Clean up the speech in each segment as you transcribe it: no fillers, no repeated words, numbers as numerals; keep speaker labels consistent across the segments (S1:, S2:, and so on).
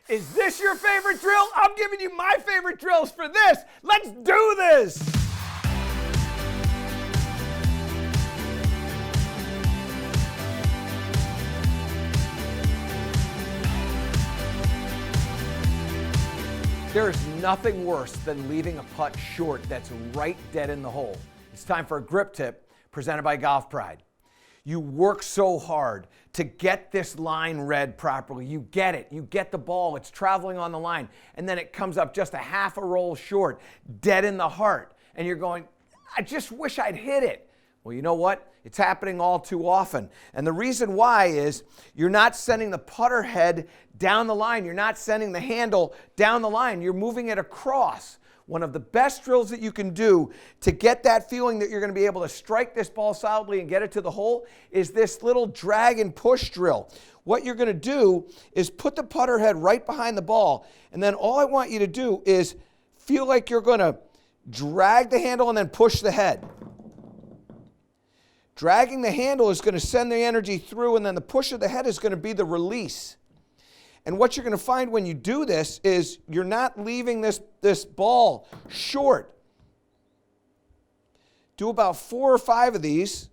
S1: Is this your favorite drill? I'm giving you my favorite drills for this. Let's do this. There is nothing worse than leaving a putt short that's right dead in the hole. It's time for a grip tip presented by Golf Pride. You work so hard to get this line read properly. You get it. You get the ball. It's traveling on the line. And then it comes up just a half a roll short, dead in the heart. And you're going, I just wish I'd hit it. Well, you know what? It's happening all too often. And the reason why is you're not sending the putter head down the line. You're not sending the handle down the line. You're moving it across. One of the best drills that you can do to get that feeling that you're going to be able to strike this ball solidly and get it to the hole is this little drag and push drill. What you're going to do is put the putter head right behind the ball, and then all I want you to do is feel like you're going to drag the handle and then push the head. Dragging the handle is going to send the energy through, and then the push of the head is going to be the release. And what you're going to find when you do this is you're not leaving this ball short. Do about 4 or 5 of these.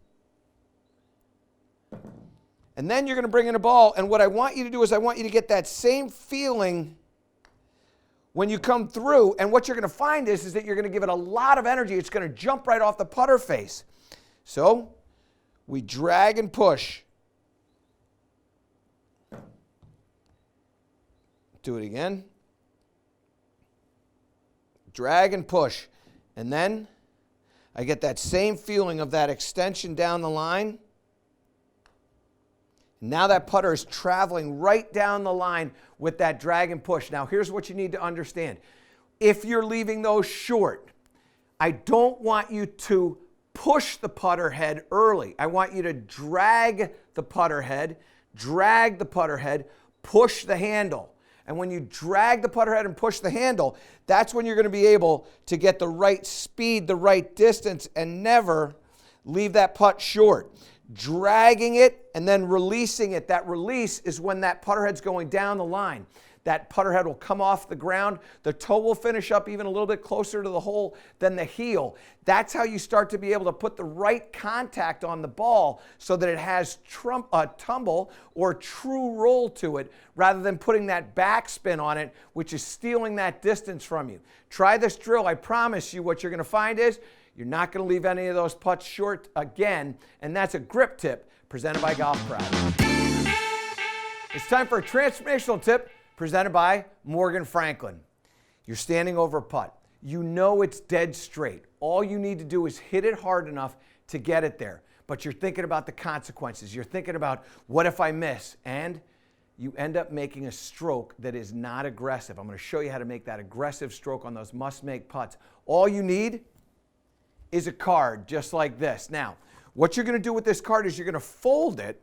S1: And then you're going to bring in a ball. And what I want you to do is I want you to get that same feeling when you come through. And what you're going to find is that you're going to give it a lot of energy. It's going to jump right off the putter face. So we drag and push. Do it again. Drag and push. And then I get that same feeling of that extension down the line. Now that putter is traveling right down the line with that drag and push. Now here's what you need to understand. If you're leaving those short, I don't want you to push the putter head early. I want you to drag the putter head, push the handle. And when you drag the putter head and push the handle, that's when you're going to be able to get the right speed, the right distance, and never leave that putt short. Dragging it and then releasing it. That release is when that putter head's going down the line. That putter head will come off the ground. The toe will finish up even a little bit closer to the hole than the heel. That's how you start to be able to put the right contact on the ball so that it has tumble or true roll to it rather than putting that backspin on it, which is stealing that distance from you. Try this drill. I promise you what you're going to find is you're not going to leave any of those putts short again, and that's a grip tip presented by Golf Pride. It's time for a transformational tip presented by Morgan Franklin. You're standing over a putt. You know it's dead straight. All you need to do is hit it hard enough to get it there. But you're thinking about the consequences. You're thinking about, what if I miss? And you end up making a stroke that is not aggressive. I'm going to show you how to make that aggressive stroke on those must-make putts. All you need is a card just like this. Now, what you're going to do with this card is you're going to fold it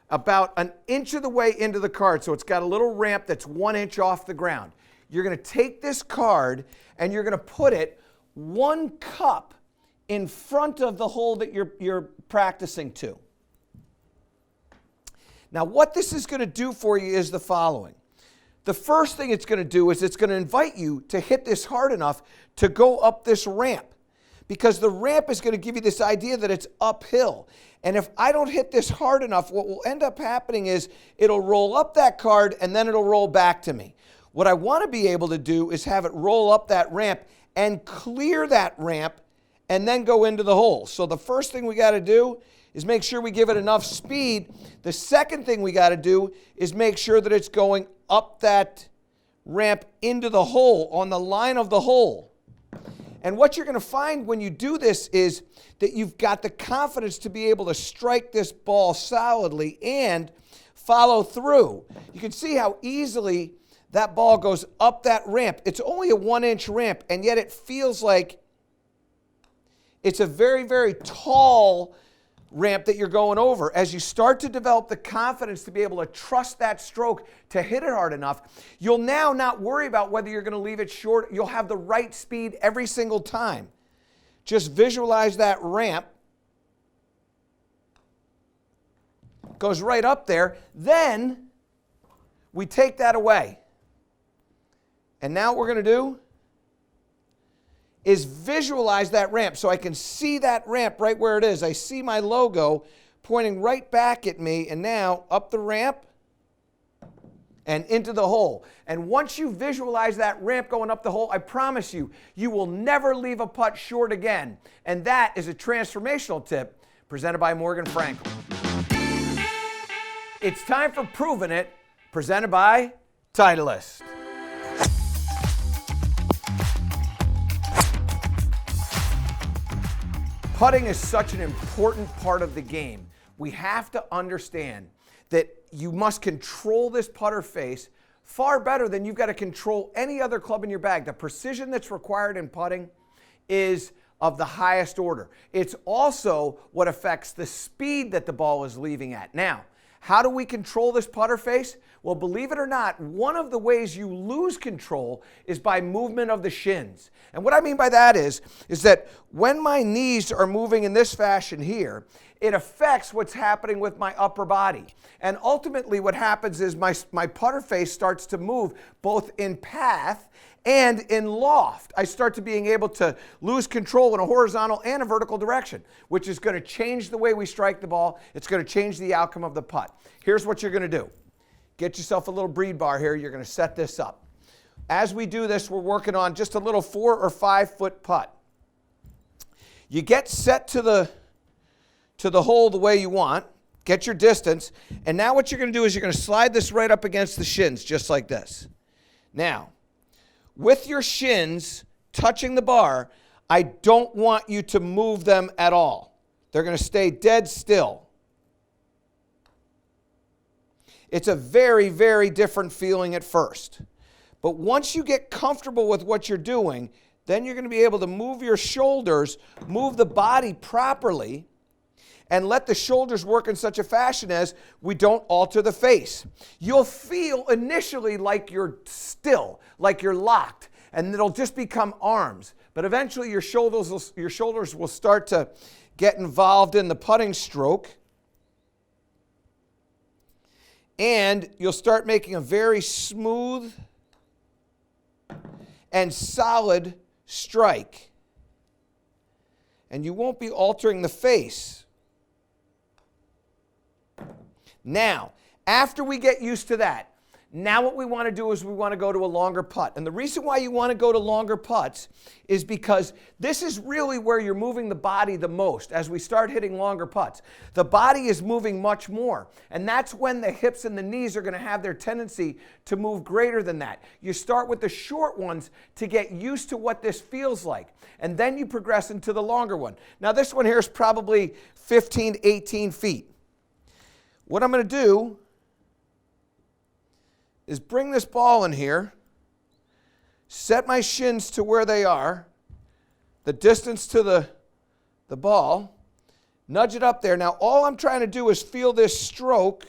S1: about 1 inch of the way into the card. So it's got a little ramp that's 1 inch off the ground. You're going to take this card and you're going to put it 1 cup in front of the hole that you're practicing to. Now what this is going to do for you is the following. The first thing it's going to do is it's going to invite you to hit this hard enough to go up this ramp, because the ramp is going to give you this idea that it's uphill. And if I don't hit this hard enough, what will end up happening is it'll roll up that card and then it'll roll back to me. What I want to be able to do is have it roll up that ramp and clear that ramp and then go into the hole. So the first thing we got to do is make sure we give it enough speed. The second thing we got to do is make sure that it's going up that ramp into the hole, on the line of the hole. And what you're going to find when you do this is that you've got the confidence to be able to strike this ball solidly and follow through. You can see how easily that ball goes up that ramp. It's only a 1 inch ramp, and yet it feels like it's a very, very tall ramp that you're going over. As you start to develop the confidence to be able to trust that stroke to hit it hard enough, you'll now not worry about whether you're going to leave it short. You'll have the right speed every single time. Just visualize that ramp. Goes right up there. Then we take that away. And now what we're going to do is visualize that ramp so I can see that ramp right where it is. I see my logo pointing right back at me, and now up the ramp and into the hole. And once you visualize that ramp going up the hole, I promise you, you will never leave a putt short again. And that is a transformational tip presented by Morgan Frankel. It's time for Proving It, presented by Titleist. Putting is such an important part of the game. We have to understand that you must control this putter face far better than you've got to control any other club in your bag. The precision that's required in putting is of the highest order. It's also what affects the speed that the ball is leaving at. Now, how do we control this putter face? Well, believe it or not, one of the ways you lose control is by movement of the shins. And what I mean by that is that when my knees are moving in this fashion here, it affects what's happening with my upper body. And ultimately what happens is my putter face starts to move both in path and in loft. I start to being able to lose control in a horizontal and a vertical direction, which is going to change the way we strike the ball. It's going to change the outcome of the putt. Here's what you're going to do. Get yourself a little breed bar here. You're going to set this up. As we do this, we're working on just a little 4 or 5 foot putt. You get set to the hole the way you want. Get your distance. And now what you're going to do is you're going to slide this right up against the shins, just like this. Now, with your shins touching the bar, I don't want you to move them at all. They're going to stay dead still. It's a very, very different feeling at first. But once you get comfortable with what you're doing, then you're going to be able to move your shoulders, move the body properly, and let the shoulders work in such a fashion as we don't alter the face. You'll feel initially like you're still, like you're locked, and it'll just become arms. But eventually your shoulders will start to get involved in the putting stroke, and you'll start making a very smooth and solid strike. And you won't be altering the face. Now, after we get used to that, now what we want to do is we want to go to a longer putt. And the reason why you want to go to longer putts is because this is really where you're moving the body the most as we start hitting longer putts. The body is moving much more. And that's when the hips and the knees are going to have their tendency to move greater than that. You start with the short ones to get used to what this feels like. And then you progress into the longer one. Now this one here is probably 15 to 18 feet. What I'm going to do is bring this ball in here, set my shins to where they are, the distance to the ball, nudge it up there. Now all I'm trying to do is feel this stroke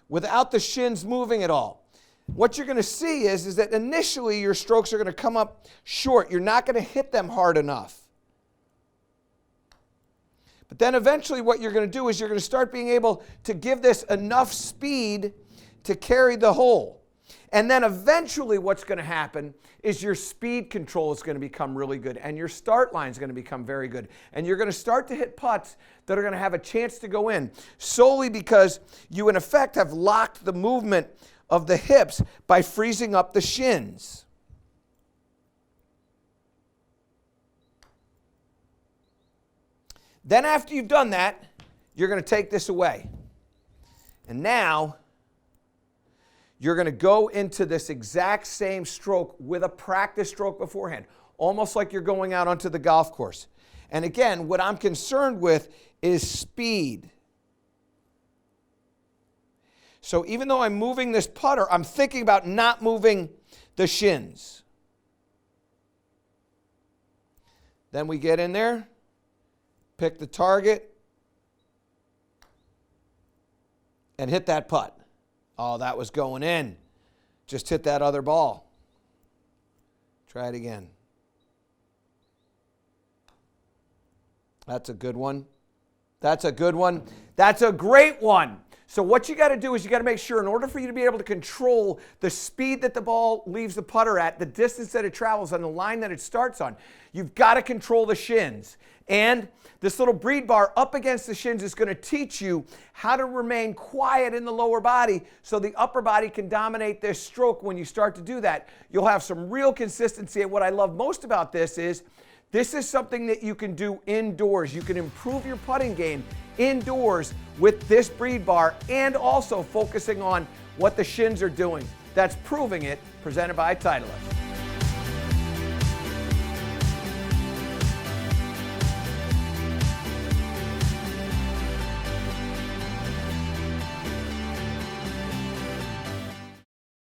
S1: without the shins moving at all. What you're going to see is that initially your strokes are going to come up short. You're not going to hit them hard enough. But then eventually what you're going to do is you're going to start being able to give this enough speed to carry the hole. And then eventually what's going to happen is your speed control is going to become really good, and your start line is going to become very good. And you're going to start to hit putts that are going to have a chance to go in solely because you in effect have locked the movement of the hips by freezing up the shins. Then after you've done that, you're going to take this away. And now, you're going to go into this exact same stroke with a practice stroke beforehand, almost like you're going out onto the golf course. And again, what I'm concerned with is speed. So even though I'm moving this putter, I'm thinking about not moving the shins. Then we get in there. Pick the target, and hit that putt. Oh, that was going in. Just hit that other ball. Try it again. That's a good one. That's a good one. That's a great one. So what you got to do is you got to make sure, in order for you to be able to control the speed that the ball leaves the putter at, the distance that it travels on, the line that it starts on, you've got to control the shins. And this little breed bar up against the shins is going to teach you how to remain quiet in the lower body so the upper body can dominate this stroke. When you start to do that, you'll have some real consistency. And what I love most about this is something that you can do indoors. You can improve your putting game indoors with this breed bar and also focusing on what the shins are doing. That's Proving It, presented by Titleist.